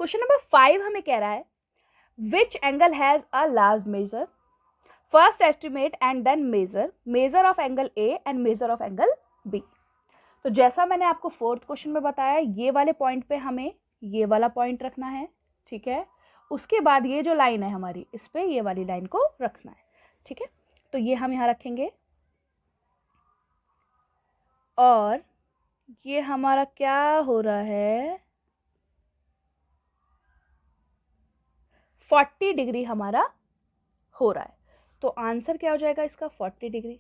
Question number 5 हमें कह रहा है which angle has a large measure, first estimate and then measure of angle A and measure of angle B. तो जैसा मैंने आपको फोर्थ क्वेश्चन में बताया, ये वाले पॉइंट पे हमें ये वाला पॉइंट रखना है, ठीक है। उसके बाद ये जो लाइन है हमारी, इस पे ये वाली लाइन को रखना है, ठीक है। तो ये हम यहाँ रखेंगे और ये हमारा क्या हो रहा है, 40 डिग्री हमारा हो रहा है। तो आंसर क्या हो जाएगा इसका 40 डिग्री।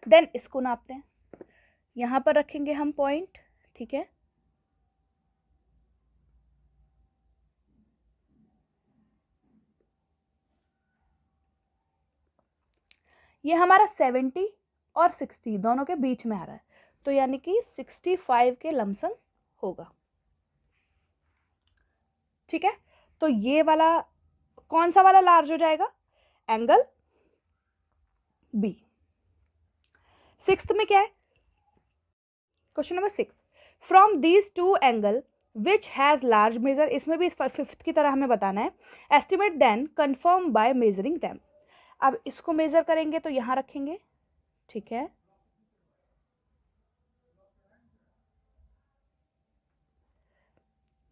देन इसको नापते हैं, यहां पर रखेंगे हम पॉइंट, ठीक है। ये हमारा 70 और 60 दोनों के बीच में आ रहा है, तो यानी कि 65 के लमसम होगा, ठीक है। तो ये वाला कौन सा वाला लार्ज हो जाएगा, एंगल बी। सिक्स्थ में क्या है, question number 6, from these two angle which has large measure, इसमें भी फिफ्थ की तरह हमें बताना है, estimate then confirm by measuring them. अब इसको मेजर करेंगे तो यहां रखेंगे, ठीक है।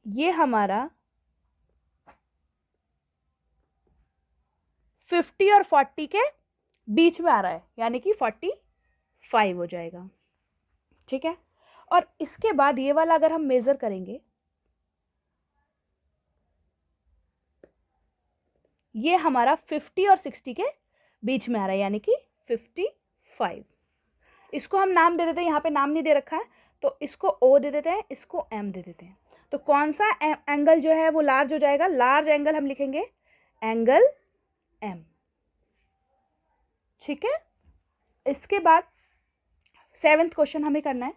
ये हमारा 50 और 40 के बीच में आ रहा है, यानी कि 45 हो जाएगा, ठीक है। और इसके बाद ये वाला अगर हम मेजर करेंगे, ये हमारा 50 और 60 के बीच में आ रहा है, यानी कि 55। इसको हम नाम दे देते हैं, यहाँ पे नाम नहीं दे रखा है, तो इसको O दे देते हैं, इसको M दे देते हैं। तो कौन सा एंगल जो है वो लार्ज हो जाएगा, लार्ज एंगल हम लिखेंगे एंगल M, ठीक है। इसके बाद 7th क्वेश्चन हमें करना है।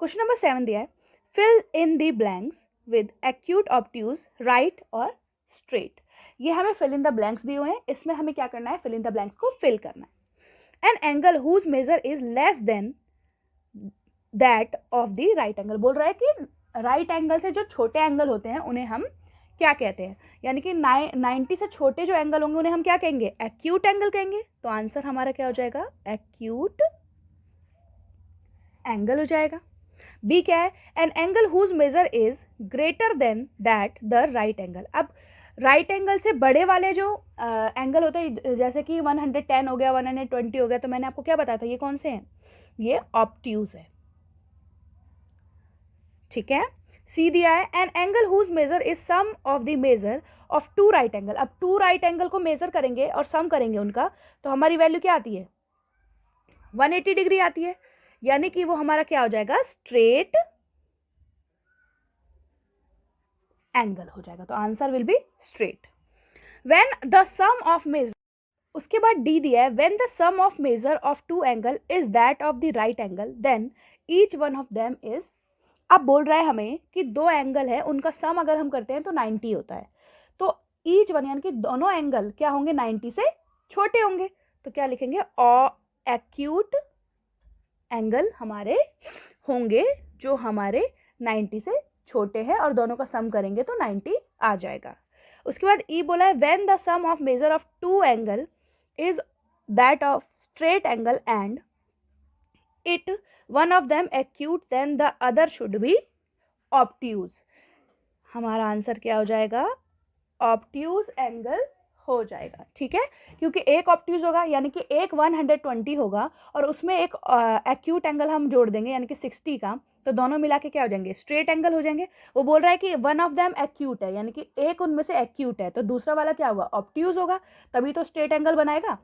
क्वेश्चन नंबर 7 दिया है, fill in the blanks with acute, obtuse, right और स्ट्रेट। ये हमें फिल इन द ब्लैंक्स दिए हुए हैं, इसमें हमें क्या करना है, फिल इन द ब्लैंक्स को फिल करना है। An angle whose measure is less than that of the right angle. बोल रहा है कि राइट एंगल से जो छोटे एंगल होते हैं उन्हें हम क्या कहते हैं, यानी कि 90 से छोटे जो एंगल होंगे उन्हें हम क्या कहेंगे, एक्यूट एंगल कहेंगे। तो आंसर हमारा क्या हो जाएगा, एक्यूट एंगल हो जाएगा। बी क्या है, an angle whose measure is greater than that the right angle. अब राइट एंगल से बड़े वाले जो एंगल होते हैं, जैसे कि 110 हो गया, 120 हो गया, तो मैंने आपको क्या बताया था, ये कौन से हैं, ये ऑब्ट्यूज है, ठीक है। सी दिया है, an angle whose measure is sum of the measure of two right angle. अब टू राइट एंगल को मेजर करेंगे और सम करेंगे उनका, तो हमारी वैल्यू क्या आती है, 180 डिग्री आती है, यानी कि वो हमारा क्या हो जाएगा, स्ट्रेट एंगल हो जाएगा। तो answer will be straight. When the sum of measure, उसके बाद डी दिया है, when the sum of measure of two angle is that of the right angle then each one of them is. अब बोल रहा है हमें कि दो एंगल है, उनका सम अगर हम करते हैं तो 90 होता है, तो ईच वन यानी कि दोनों एंगल क्या होंगे, 90 से छोटे होंगे। तो क्या लिखेंगे, एक्यूट एंगल हमारे होंगे जो हमारे 90 से छोटे हैं, और दोनों का सम करेंगे तो 90 आ जाएगा। उसके बाद ई बोला है, when the sum of measure of two angle is that of straight angle and it one of them acute then the other should be obtuse. हमारा आंसर क्या हो जाएगा, ऑब्ट्यूज एंगल हो जाएगा, ठीक है। क्योंकि एक ऑब्ट्यूज होगा, यानी कि एक 120 होगा और उसमें एक एक्यूट एंगल हम जोड़ देंगे, यानी कि 60 का, तो दोनों मिला के क्या हो जाएंगे, स्ट्रेट एंगल हो जाएंगे। वो बोल रहा है कि वन ऑफ देम एक्यूट है, यानी कि एक उनमें से एक्यूट है, तो दूसरा वाला क्या होगा, ऑब्ट्यूज होगा, तभी तो स्ट्रेट एंगल बनाएगा।